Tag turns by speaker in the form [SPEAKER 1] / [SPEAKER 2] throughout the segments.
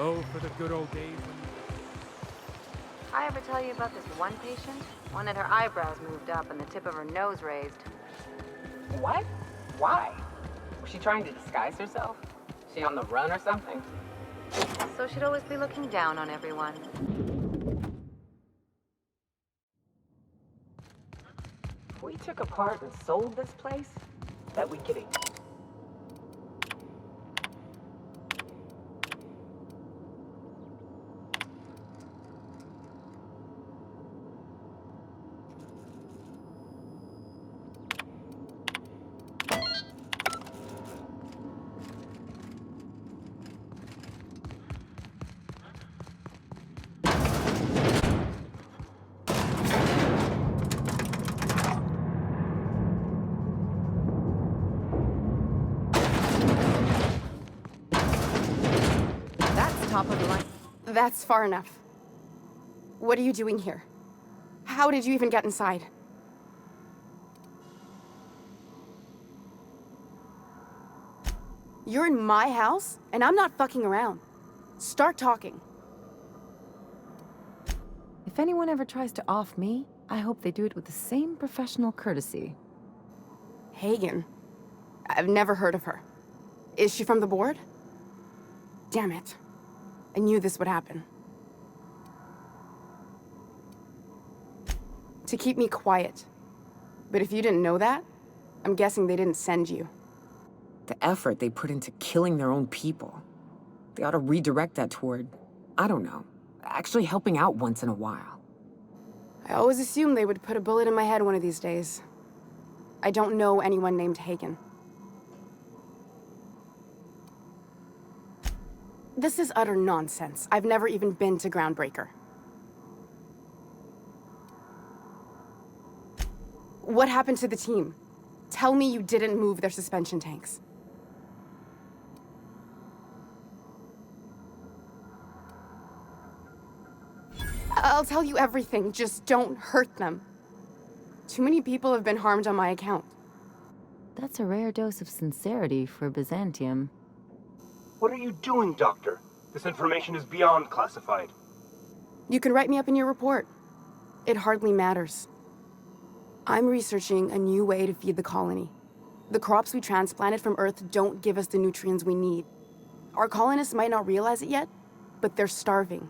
[SPEAKER 1] Oh, for the good old days when...
[SPEAKER 2] I ever tell you about this one patient? One had her eyebrows moved up and the tip of her nose raised.
[SPEAKER 3] What? Why? Was she trying to disguise herself? She on the run or something?
[SPEAKER 2] So she'd always be looking down on everyone.
[SPEAKER 3] If we took apart and sold this place, that we could eat.
[SPEAKER 2] Top of the line.
[SPEAKER 4] That's far enough. What are you doing here? How did you even get inside? You're in my house, and I'm not fucking around. Start talking.
[SPEAKER 5] If anyone ever tries to off me, I hope they do it with the same professional courtesy.
[SPEAKER 4] Hagen? I've never heard of her. Is she from the board? Damn it. I knew this would happen. To keep me quiet. But if you didn't know that, I'm guessing they didn't send you.
[SPEAKER 6] The effort they put into killing their own people. They ought to redirect that toward, I don't know, actually helping out once in a while.
[SPEAKER 4] I always assumed they would put a bullet in my head one of these days. I don't know anyone named Hagen. This is utter nonsense. I've never even been to Groundbreaker. What happened to the team? Tell me you didn't move their suspension tanks. I'll tell you everything, just don't hurt them. Too many people have been harmed on my account.
[SPEAKER 5] That's a rare dose of sincerity for Byzantium.
[SPEAKER 7] What are you doing, Doctor? This information is beyond classified.
[SPEAKER 4] You can write me up in your report. It hardly matters. I'm researching a new way to feed the colony. The crops we transplanted from Earth don't give us the nutrients we need. Our colonists might not realize it yet, but they're starving.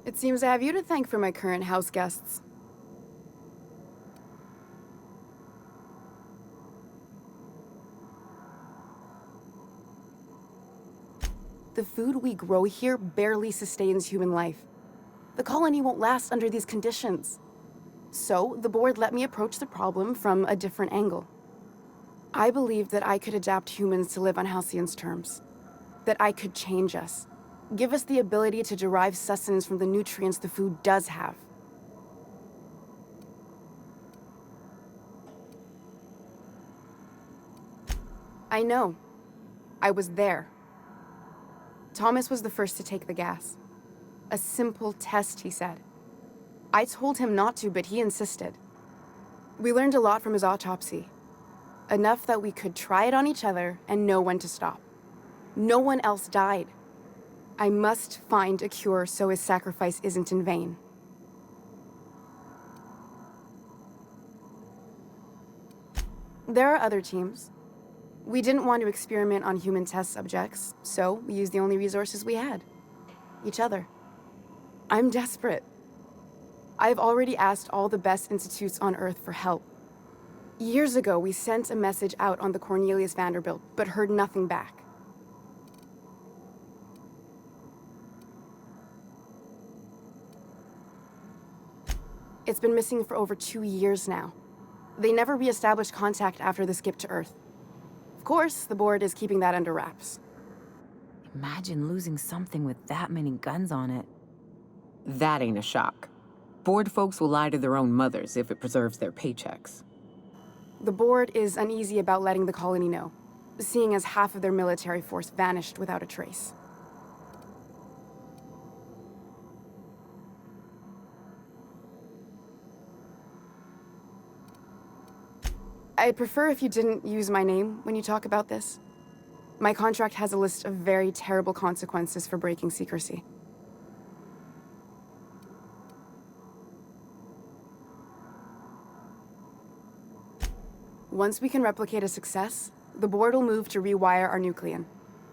[SPEAKER 4] It seems I have you to thank for my current house guests. The food we grow here barely sustains human life. The colony won't last under these conditions. So, the board let me approach the problem from a different angle. I believed that I could adapt humans to live on Halcyon's terms. That I could change us. Give us the ability to derive sustenance from the nutrients the food does have. I know. I was there. Thomas was the first to take the gas. A simple test, he said. I told him not to, but he insisted. We learned a lot from his autopsy. Enough that we could try it on each other and know when to stop. No one else died. I must find a cure so his sacrifice isn't in vain. There are other teams. We didn't want to experiment on human test subjects, so we used the only resources we had. Each other. I'm desperate. I've already asked all the best institutes on Earth for help. Years ago, we sent a message out on the Cornelius Vanderbilt, but heard nothing back. It's been missing for over 2 years now. They never re-established contact after the skip to Earth. Of course, the board is keeping that under wraps.
[SPEAKER 5] Imagine losing something with that many guns on it.
[SPEAKER 6] That ain't a shock. Board folks will lie to their own mothers if it preserves their paychecks.
[SPEAKER 4] The board is uneasy about letting the colony know, seeing as half of their military force vanished without a trace. I'd prefer if you didn't use my name when you talk about this. My contract has a list of very terrible consequences for breaking secrecy. Once we can replicate a success, the board will move to rewire our nucleon.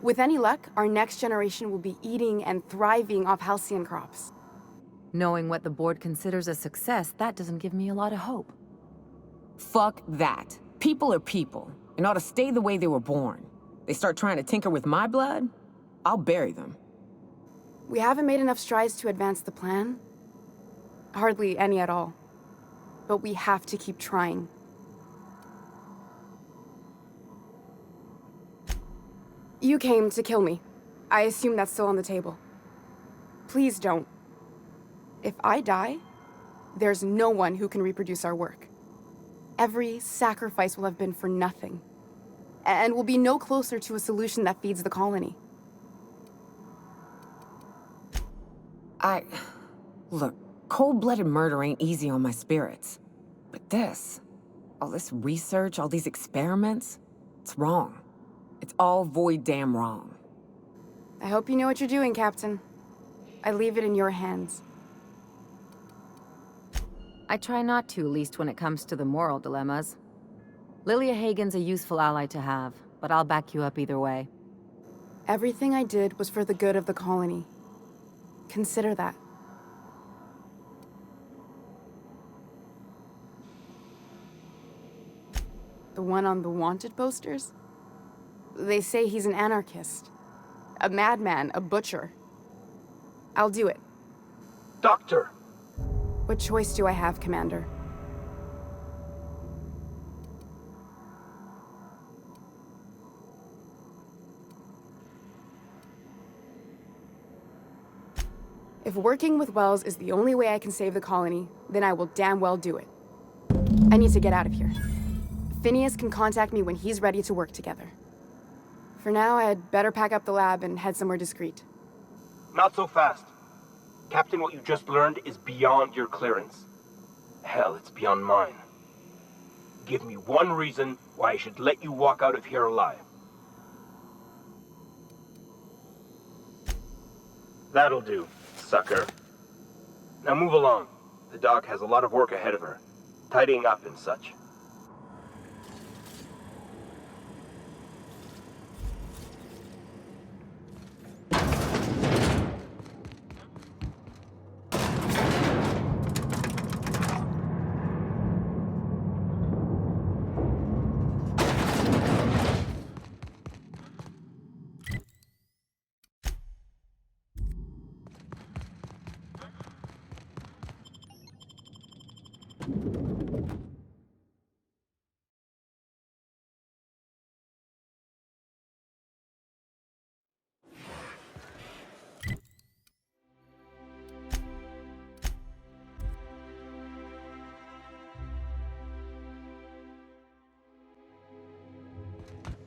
[SPEAKER 4] With any luck, our next generation will be eating and thriving off Halcyon crops.
[SPEAKER 5] Knowing what the board considers a success, that doesn't give me a lot of hope.
[SPEAKER 6] Fuck that. People are people, and ought to stay the way they were born. They start trying to tinker with my blood, I'll bury them.
[SPEAKER 4] We haven't made enough strides to advance the plan. Hardly any at all. But we have to keep trying. You came to kill me. I assume that's still on the table. Please don't. If I die, there's no one who can reproduce our work. Every sacrifice will have been for nothing. And we'll be no closer to a solution that feeds the colony.
[SPEAKER 6] Look, cold-blooded murder ain't easy on my spirits. But all this research, all these experiments, it's wrong. It's all void damn wrong.
[SPEAKER 4] I hope you know what you're doing, Captain. I leave it in your hands.
[SPEAKER 5] I try not to, at least when it comes to the moral dilemmas. Lilia Hagen's a useful ally to have, but I'll back you up either way.
[SPEAKER 4] Everything I did was for the good of the colony. Consider that. The one on the wanted posters? They say he's an anarchist. A madman, a butcher. I'll do it.
[SPEAKER 7] Doctor!
[SPEAKER 4] What choice do I have, Commander? If working with Wells is the only way I can save the colony, then I will damn well do it. I need to get out of here. Phineas can contact me when he's ready to work together. For now, I'd better pack up the lab and head somewhere discreet.
[SPEAKER 7] Not so fast. Captain, what you just learned is beyond your clearance. Hell, it's beyond mine. Give me one reason why I should let you walk out of here alive. That'll do, sucker. Now move along. The doc has a lot of work ahead of her. Tidying up and such.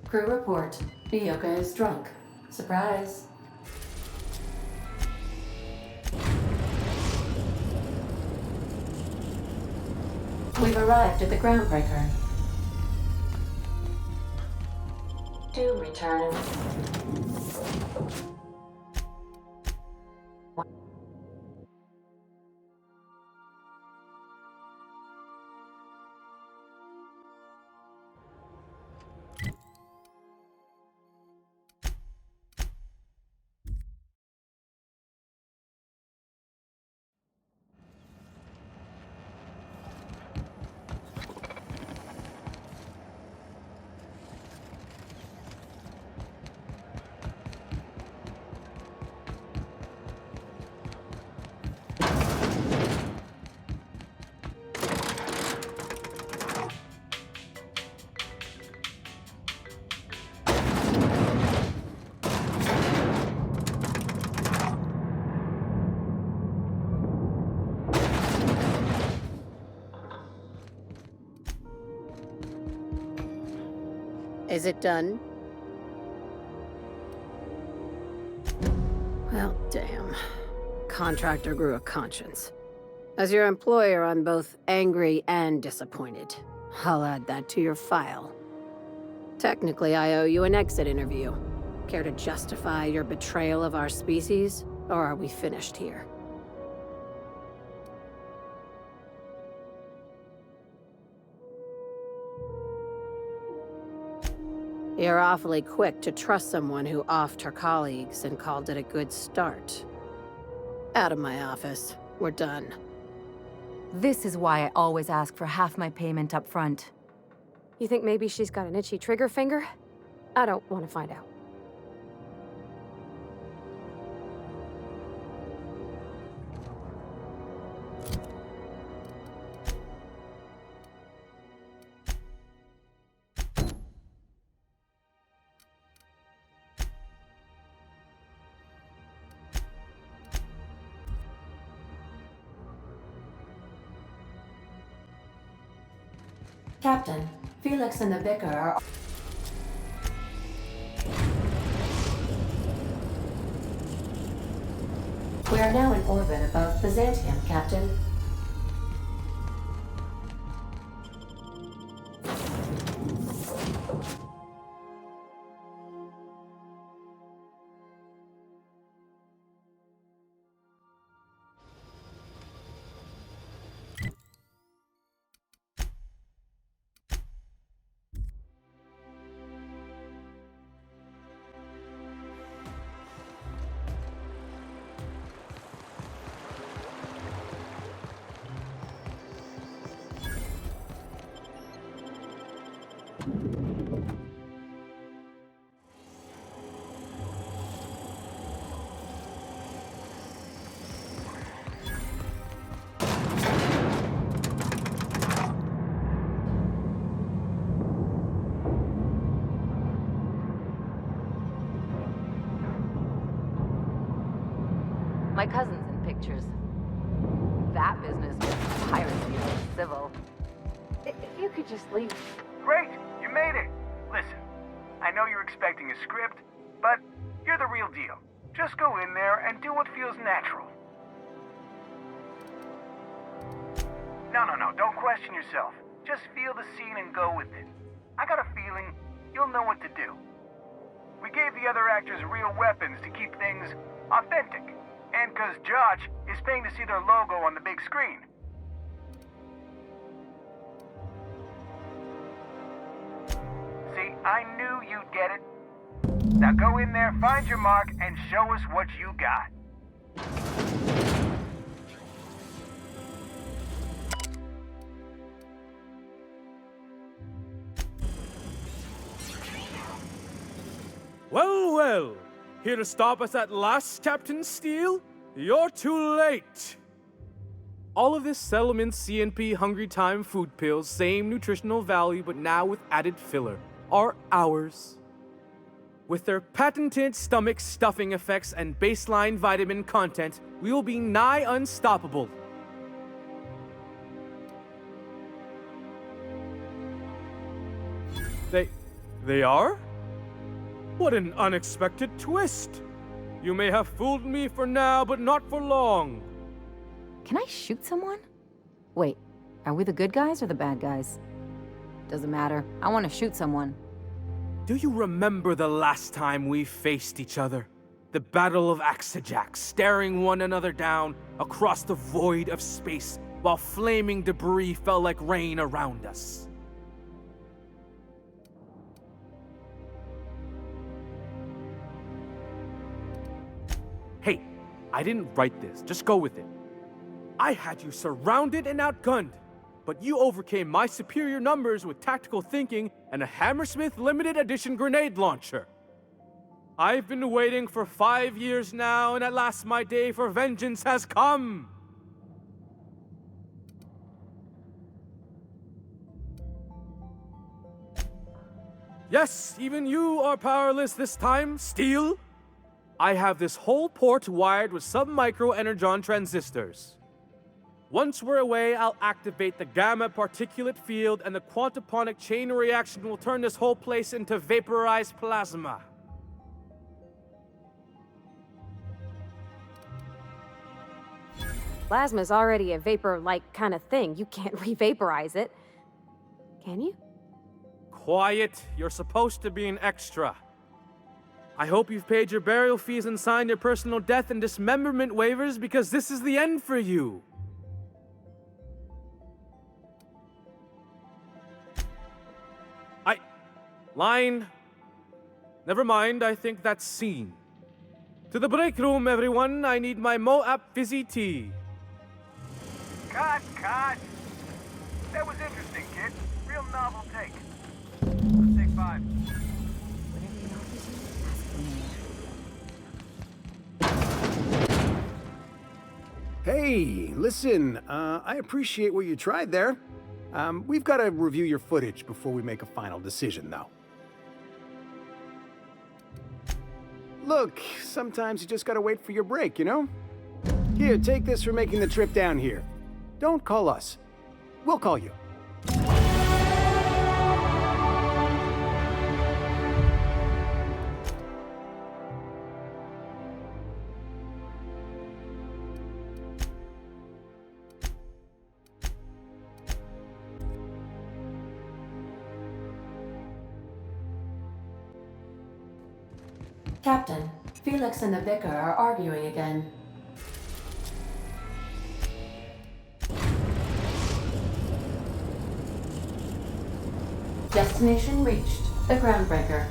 [SPEAKER 8] Crew report. Nyoka is drunk. Surprise. We've arrived at the groundbreaker. Do return.
[SPEAKER 9] Is it done? Well, damn. Contractor grew a conscience. As your employer, I'm both angry and disappointed. I'll add that to your file. Technically, I owe you an exit interview. Care to justify your betrayal of our species? Or are we finished here? You're awfully quick to trust someone who offed her colleagues and called it a good start. Out of my office. We're done.
[SPEAKER 5] This is why I always ask for half my payment up front.
[SPEAKER 4] You think maybe she's got an itchy trigger finger? I don't want to find out.
[SPEAKER 8] Captain, Felix and the Vicar are... We are now in orbit above Byzantium, Captain.
[SPEAKER 5] My cousin's in pictures. That business with piracy is civil.
[SPEAKER 2] If you could just leave.
[SPEAKER 10] Great! You made it! Listen, I know you're expecting a script, but you're the real deal. Just go in there and do what feels natural. No, don't question yourself. Just feel the scene and go with it. I got a feeling you'll know what to do. We gave the other actors real weapons to keep things authentic. And because Josh is paying to see their logo on the big screen. See, I knew you'd get it. Now go in there, find your mark, and show us what you got.
[SPEAKER 1] Well, well. Here to stop us at last, Captain Steele? You're too late! All of this settlement CNP Hungry Time food pills, same nutritional value but now with added filler, are ours. With their patented stomach stuffing effects and baseline vitamin content, we will be nigh unstoppable. They are? What an unexpected twist! You may have fooled me for now, but not for long.
[SPEAKER 5] Can I shoot someone? Wait, are we the good guys or the bad guys? Doesn't matter. I want to shoot someone.
[SPEAKER 1] Do you remember the last time we faced each other? The Battle of Axejack, staring one another down across the void of space while flaming debris fell like rain around us. Hey, I didn't write this. Just go with it. I had you surrounded and outgunned, but you overcame my superior numbers with tactical thinking and a Hammersmith limited edition grenade launcher. I've been waiting for 5 years now, and at last my day for vengeance has come. Yes, even you are powerless this time, Steel. I have this whole port wired with sub-micro energon transistors. Once we're away, I'll activate the gamma particulate field and the quantaponic chain reaction will turn this whole place into vaporized plasma.
[SPEAKER 4] Plasma's already a vapor-like kind of thing. You can't re-vaporize it. Can you?
[SPEAKER 1] Quiet. You're supposed to be an extra. I hope you've paid your burial fees and signed your personal death and dismemberment waivers because this is the end for you. Line. Never mind, I think that's scene. To the break room, everyone. I need my Moab fizzy tea.
[SPEAKER 10] Cut! That was interesting, kid. Real novel take. Let's take 5.
[SPEAKER 11] Hey, listen, I appreciate what you tried there. We've got to review your footage before we make a final decision, though. Look, sometimes you just gotta wait for your break, you know? Here, take this for making the trip down here. Don't call us. We'll call you.
[SPEAKER 8] Captain, Felix and the Vicar are arguing again. Destination reached. The Groundbreaker.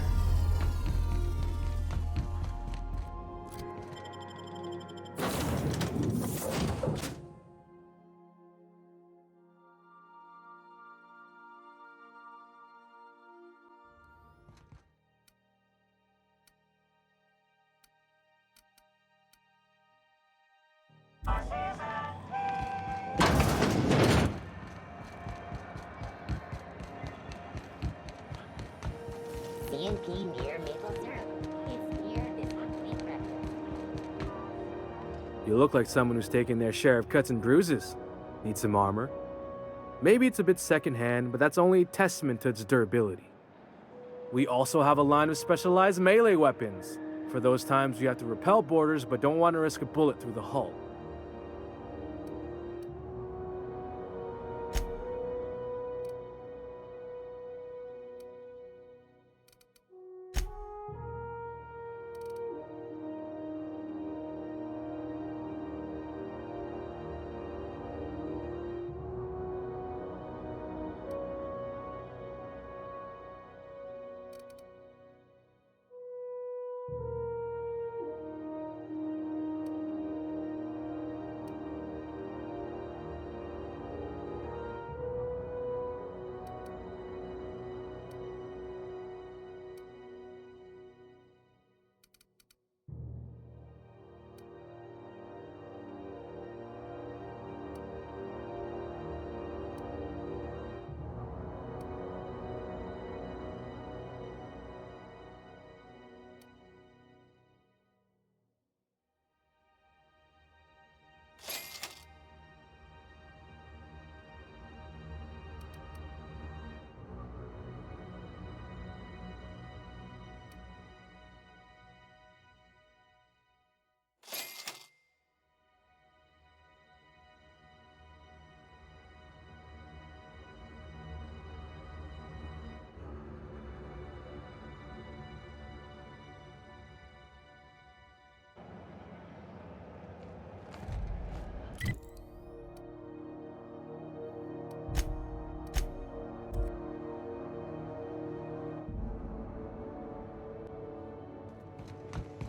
[SPEAKER 12] CNP near maple syrup. It's near this ugly breakfast.
[SPEAKER 1] You look like someone who's taken their share of cuts and bruises. Need some armor? Maybe it's a bit secondhand, but that's only a testament to its durability. We also have a line of specialized melee weapons, for those times you have to repel boarders but don't want to risk a bullet through the hull.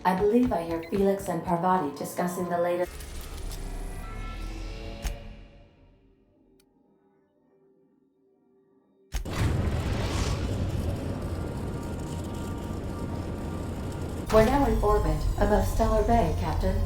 [SPEAKER 8] I believe I hear Felix and Parvati discussing the latest. We're now in orbit above Stellar Bay, Captain.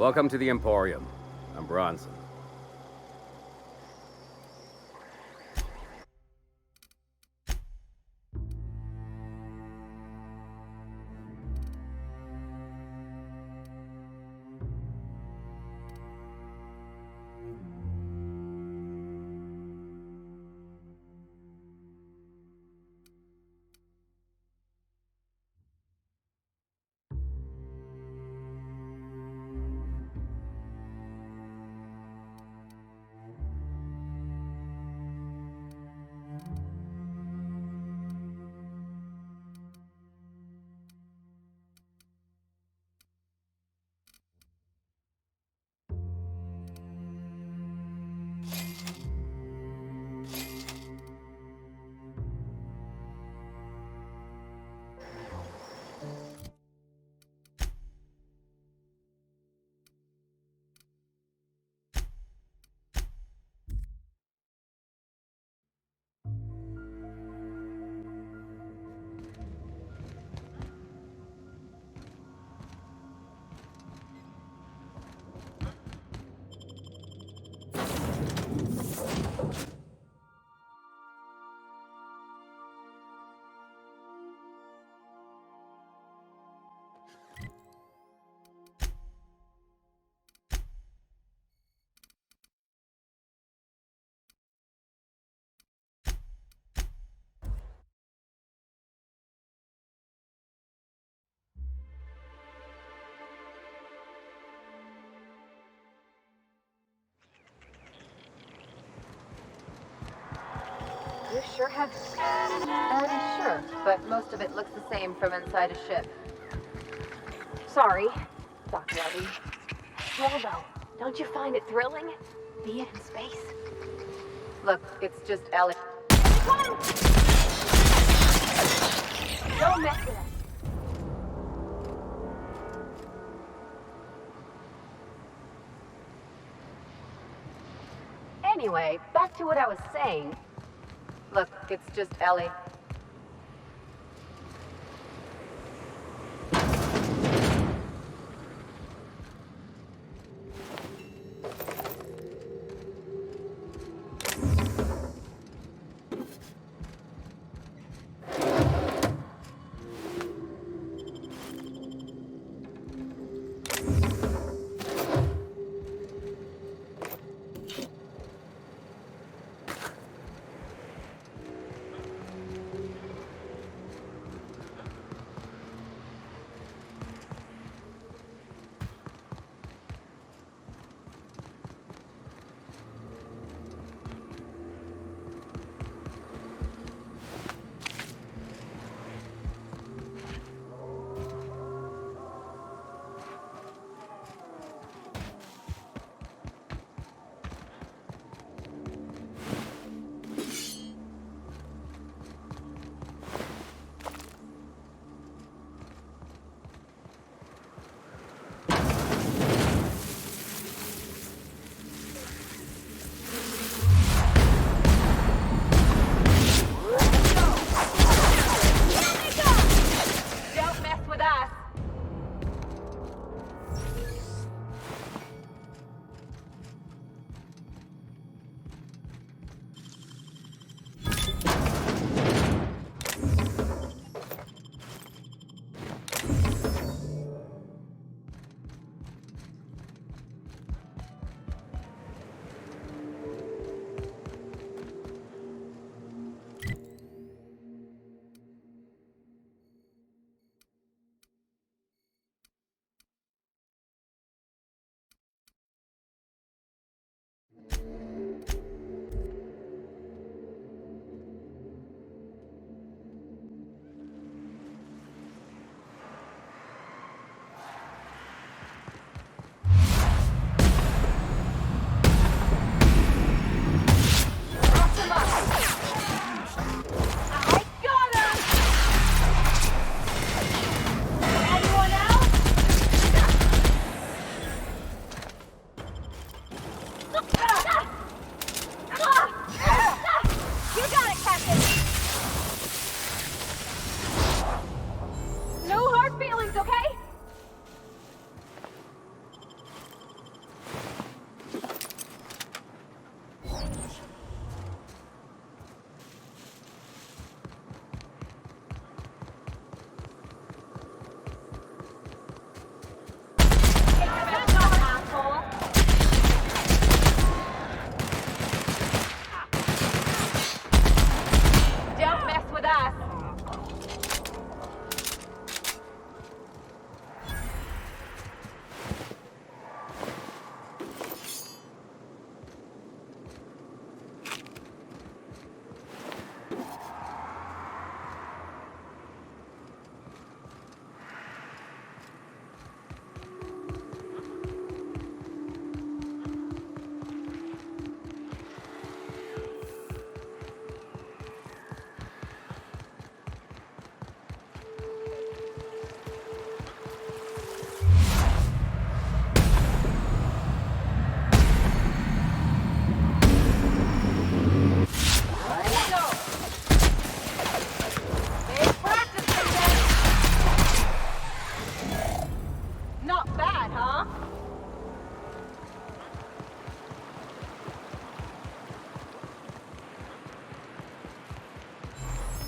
[SPEAKER 13] Welcome to the Emporium. I'm Bronson.
[SPEAKER 2] You sure have... sure, but most of it looks the same from inside a ship. Sorry, Dr. Ellie. Well, though, don't you find it thrilling? Being in space? Look, it's just Ellie. Run! Don't mess with us. Anyway, back to what I was saying. Look, it's just Ellie.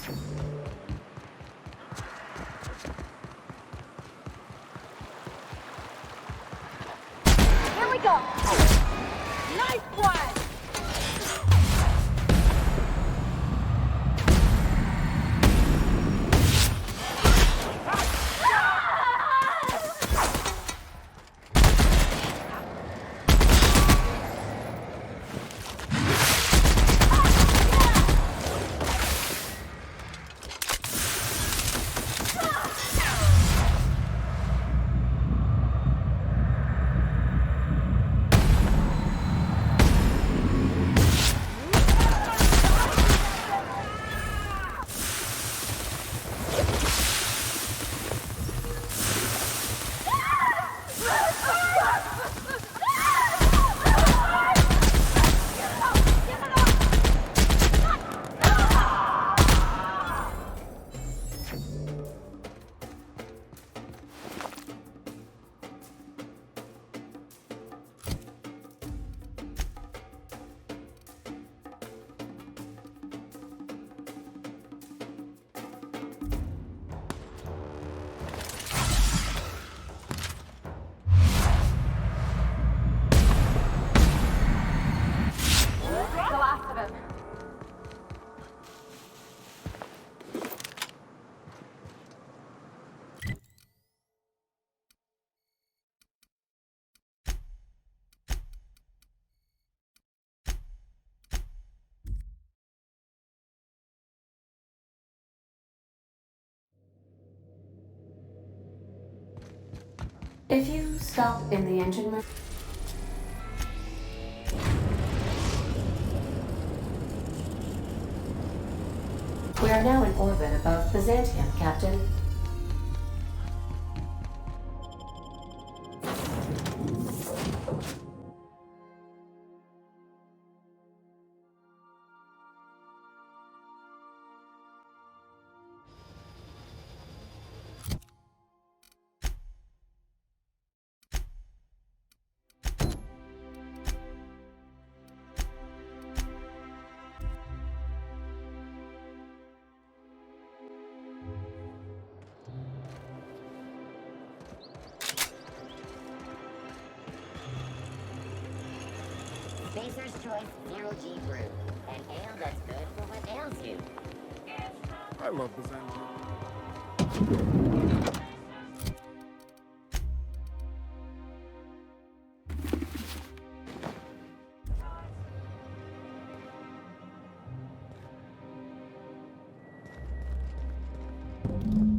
[SPEAKER 2] Here we go! Nice one! The last of him.
[SPEAKER 8] If you stop in the engine room... We are now in orbit above Byzantium, Captain.
[SPEAKER 12] Spacer's Choice Zero G Brew. An ale that's good for what ails you.
[SPEAKER 1] I love Byzantium.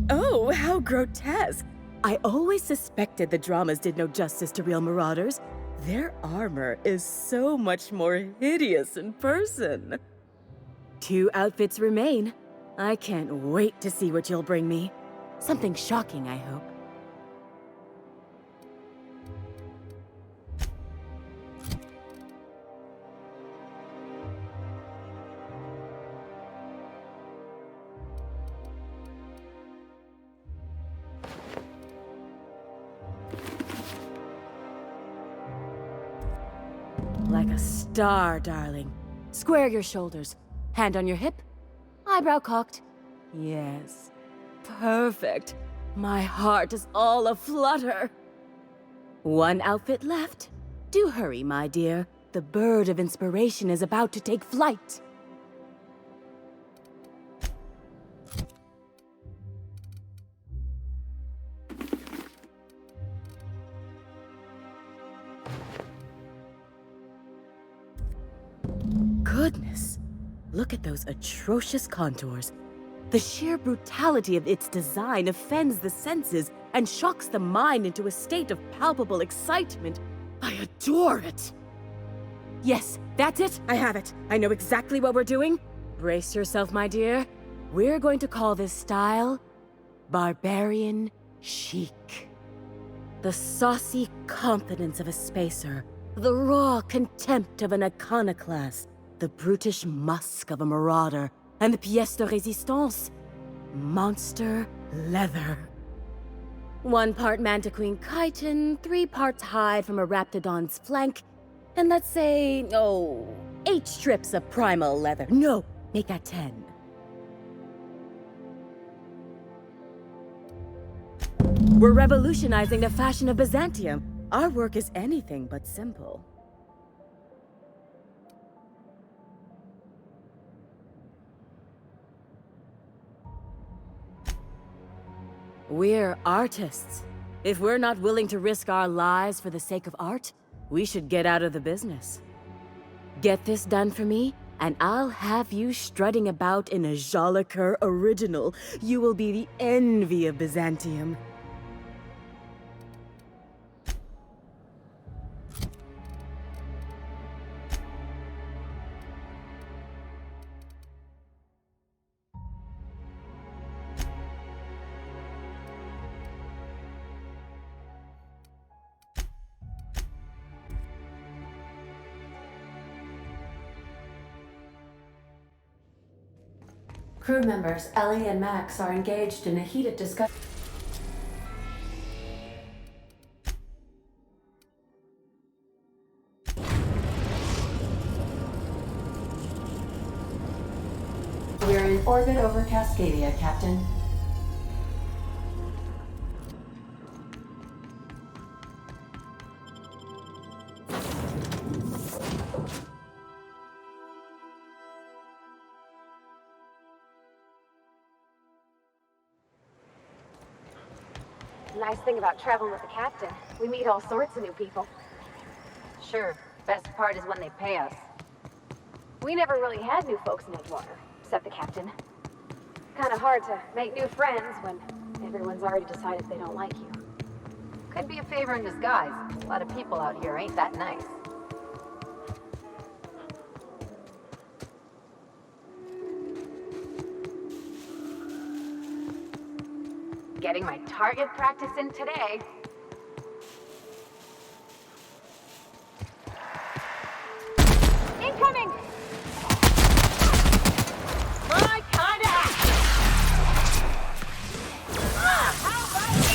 [SPEAKER 14] Oh, how grotesque! I always suspected the dramas did no justice to real marauders. Their armor is so much more hideous in person. 2 outfits remain. I can't wait to see what you'll bring me. Something shocking, I hope. Like a star, darling. Square your shoulders. Hand on your hip. Eyebrow cocked. Yes. Perfect. My heart is all aflutter. 1 outfit left. Do hurry, my dear. The bird of inspiration is about to take flight. Goodness. Look at those atrocious contours. The sheer brutality of its design offends the senses and shocks the mind into a state of palpable excitement. I adore it! Yes, that's it. I have it. I know exactly what we're doing. Brace yourself, my dear. We're going to call this style Barbarian Chic. The saucy confidence of a spacer, the raw contempt of an iconoclast, the brutish musk of a marauder, and the pièce de résistance, monster leather. 1 part mantiquine chitin, 3 parts hide from a raptidon's flank, and let's say, 8 strips of primal leather. No, make that 10. We're revolutionizing the fashion of Byzantium. Our work is anything but simple. We're artists. If we're not willing to risk our lives for the sake of art, we should get out of the business. Get this done for me, and I'll have you strutting about in a Jolicoeur original. You will be the envy of Byzantium.
[SPEAKER 8] Crew members Ellie and Max are engaged in a heated discussion. We're in orbit over Cascadia, Captain.
[SPEAKER 2] Nice thing about traveling with the captain, we meet all sorts of new people. Sure, best part is when they pay us. We never really had new folks in Edgewater, except the captain. Kinda hard to make new friends when everyone's already decided they don't like you.
[SPEAKER 5] Could be a favor in disguise. A lot of people out here ain't that nice.
[SPEAKER 2] Getting my target practice in today. Incoming! My kind of action! How about that?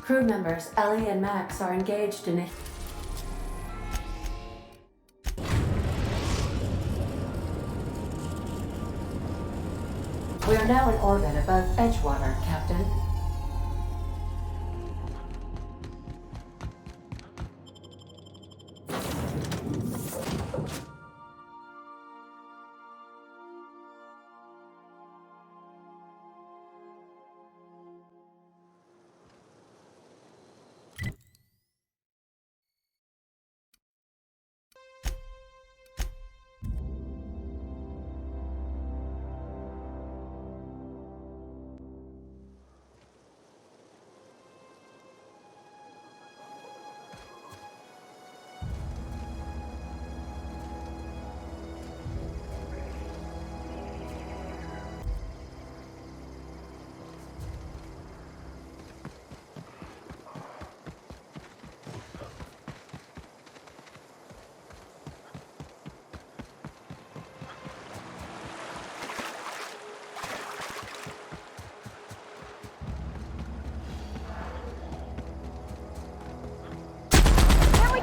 [SPEAKER 8] Crew members Ellie and Max are engaged in a... We are now in orbit above Edgewater, Captain.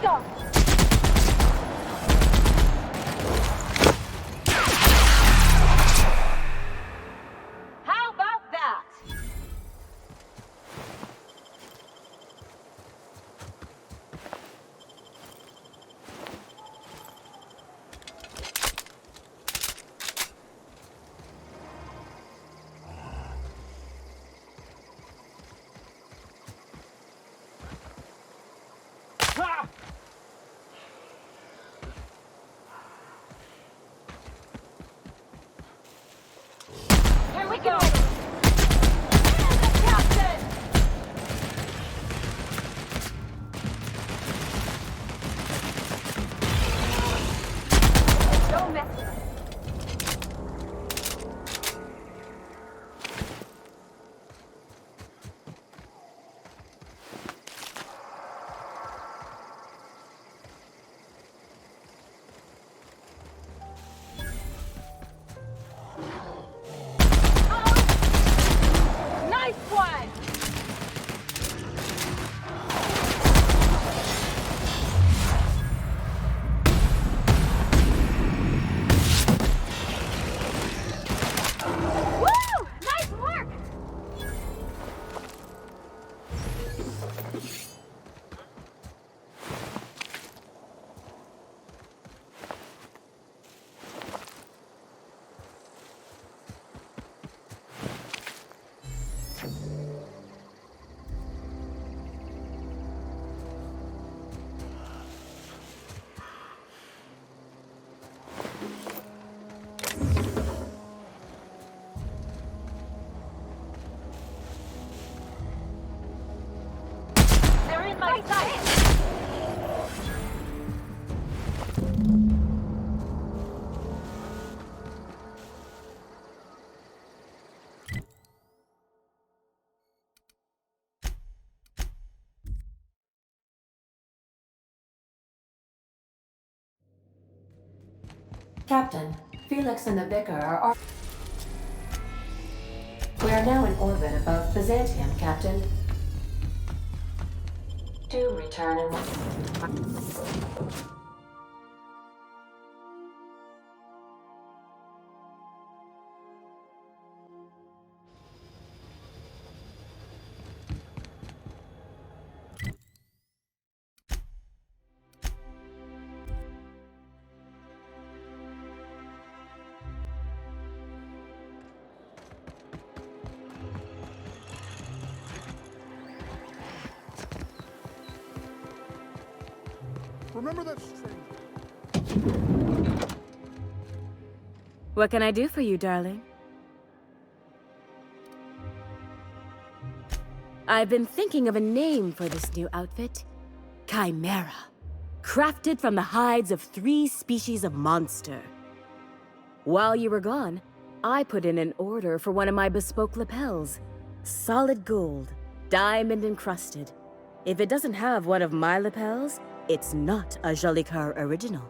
[SPEAKER 2] Stop! How about that? Here we go! Captain! Don't mess with us. Nice one! Woo! Nice work! They're in my sight!
[SPEAKER 8] Captain, Felix and the Vicar are... We are now in orbit above Byzantium, Captain. Do return in...
[SPEAKER 15] Remember that stranger?
[SPEAKER 14] What can I do for you, darling? I've been thinking of a name for this new outfit. Chimera. Crafted from the hides of 3 species of monster. While you were gone, I put in an order for one of my bespoke lapels. Solid gold, diamond encrusted. If it doesn't have one of my lapels, it's not a Jolicoeur original.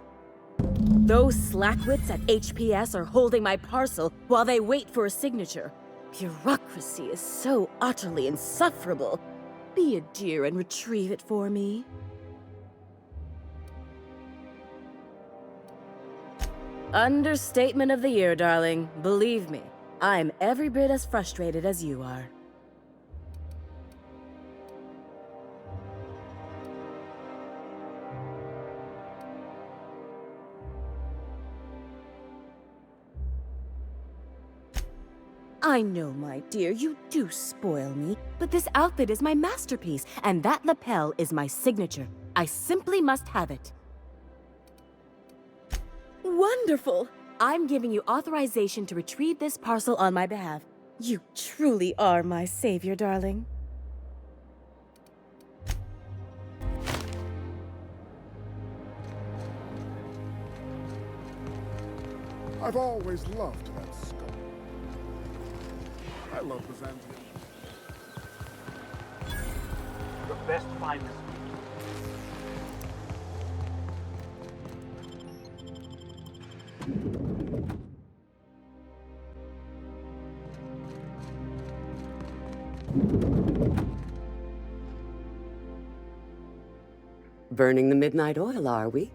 [SPEAKER 14] Those slackwits at HPS are holding my parcel while they wait for a signature. Bureaucracy is so utterly insufferable. Be a dear and retrieve it for me. Understatement of the year, darling. Believe me, I'm every bit as frustrated as you are. I know, my dear, you do spoil me, but this outfit is my masterpiece, and that lapel is my signature. I simply must have it. Wonderful! I'm giving you authorization to retrieve this parcel on my behalf. You truly are my savior, darling.
[SPEAKER 15] I've always loved that skull. I love Byzantium.
[SPEAKER 7] Your best find this week.
[SPEAKER 16] Burning the midnight oil, are we?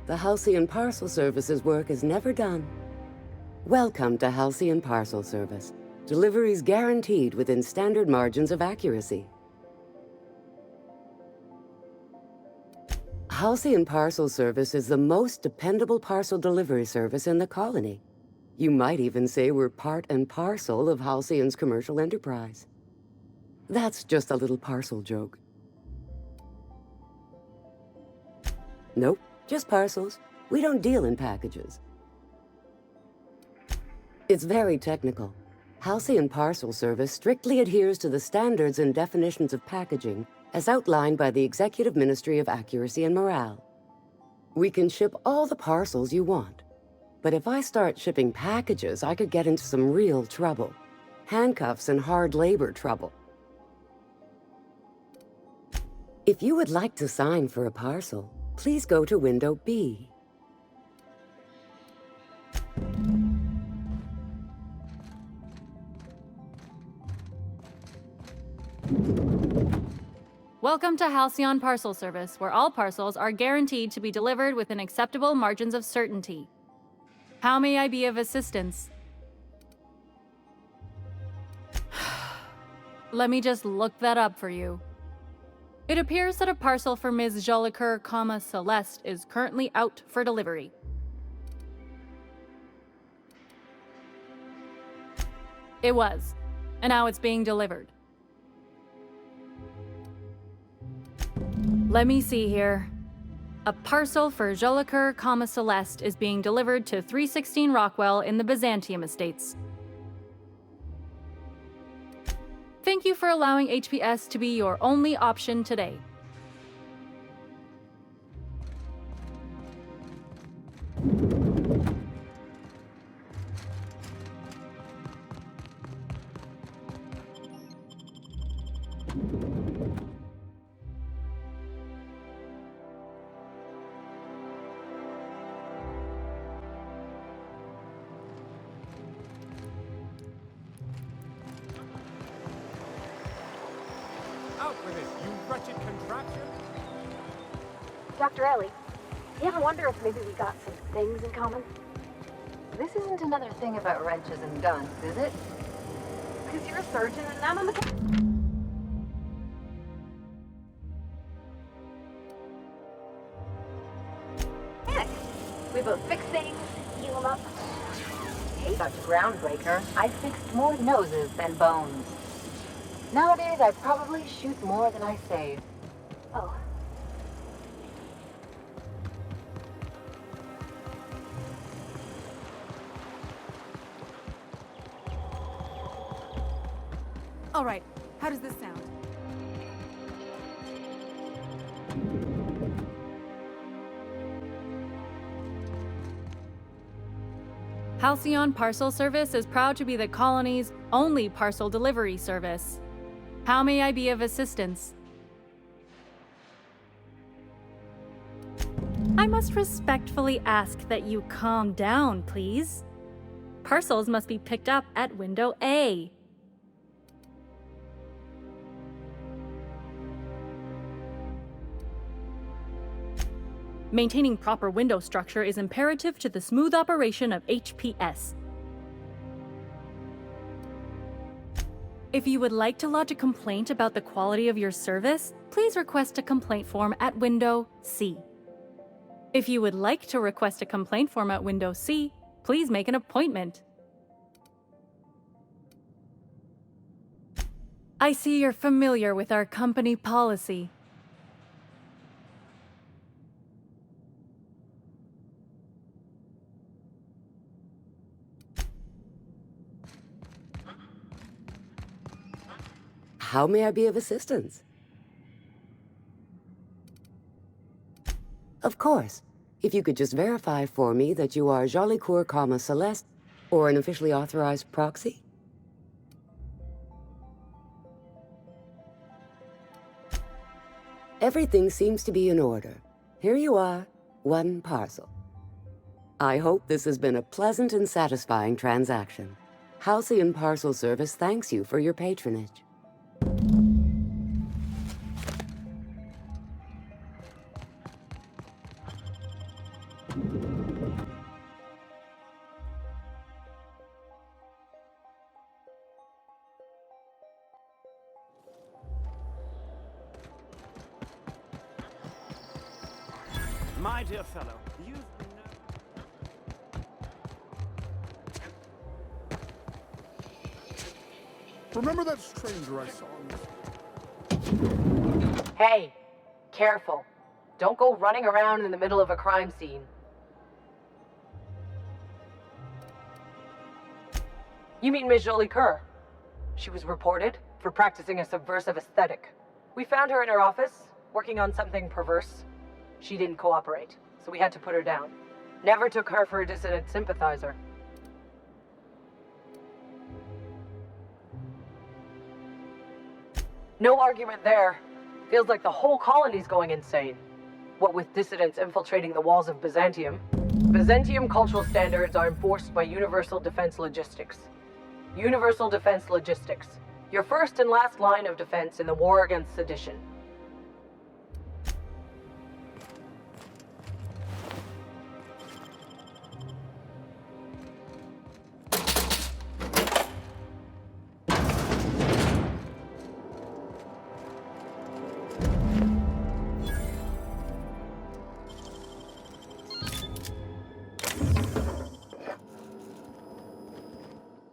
[SPEAKER 16] The Halcyon Parcel Service's work is never done. Welcome to Halcyon Parcel Service. Deliveries guaranteed within standard margins of accuracy. Halcyon Parcel Service is the most dependable parcel delivery service in the colony. You might even say we're part and parcel of Halcyon's commercial enterprise. That's just a little parcel joke. Nope, just parcels. We don't deal in packages. It's very technical. Halcyon Parcel Service strictly adheres to the standards and definitions of packaging as outlined by the Executive Ministry of Accuracy and Morale. We can ship all the parcels you want. But if I start shipping packages, I could get into some real trouble. Handcuffs and hard labor trouble. If you would like to sign for a parcel, please go to window B.
[SPEAKER 17] Welcome to Halcyon Parcel Service, where all parcels are guaranteed to be delivered within acceptable margins of certainty. How may I be of assistance? Let me just look that up for you. It appears that a parcel for Ms. Jolicoeur, Celeste is currently out for delivery. It was, and now it's being delivered. Let me see here. A parcel for Jolicoeur, Celeste is being delivered to 316 Rockwell in the Byzantium Estates. Thank you for allowing HPS to be your only option today.
[SPEAKER 1] Out with it, you wretched contraption!
[SPEAKER 2] Dr. Ellie, you ever wonder if maybe we got some things in common? This isn't another thing about wrenches and guns, is it? Because you're a surgeon and I'm a mechanic. We both fix things, heal them up. Hey, Dr. Groundbreaker, I fixed more noses than bones. Nowadays, I probably shoot more than I save. Oh.
[SPEAKER 4] All right, how does this sound?
[SPEAKER 17] Halcyon Parcel Service is proud to be the colony's only parcel delivery service. How may I be of assistance? I must respectfully ask that you calm down, please. Parcels must be picked up at window A. Maintaining proper window structure is imperative to the smooth operation of HPS. If you would like to lodge a complaint about the quality of your service, please request a complaint form at window C. If you would like to request a complaint form at window C, please make an appointment. I see you're familiar with our company policy.
[SPEAKER 16] How may I be of assistance? Of course. If you could just verify for me that you are Jolicoeur, Celeste, or an officially authorized proxy? Everything seems to be in order. Here you are, one parcel. I hope this has been a pleasant and satisfying transaction. Halcyon Parcel Service thanks you for your patronage.
[SPEAKER 11] My dear fellow, you've
[SPEAKER 15] Remember that stranger I saw in this?
[SPEAKER 2] Hey, careful. Don't go running around in the middle of a crime scene. You mean Ms. Jolie Kerr? She was reported for practicing a subversive aesthetic. We found her in her office, working on something perverse. She didn't cooperate, so we had to put her down. Never took her for a dissident sympathizer. No argument there. Feels like the whole colony's going insane. What with dissidents infiltrating the walls of Byzantium, Byzantium cultural standards are enforced by Universal Defense Logistics. Universal Defense Logistics. Your first and last line of defense in the war against sedition.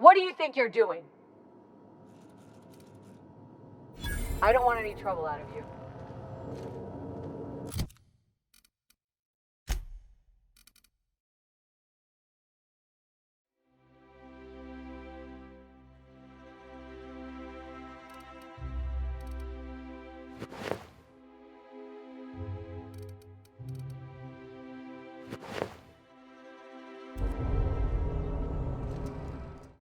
[SPEAKER 2] What do you think you're doing? I don't want any trouble out of you.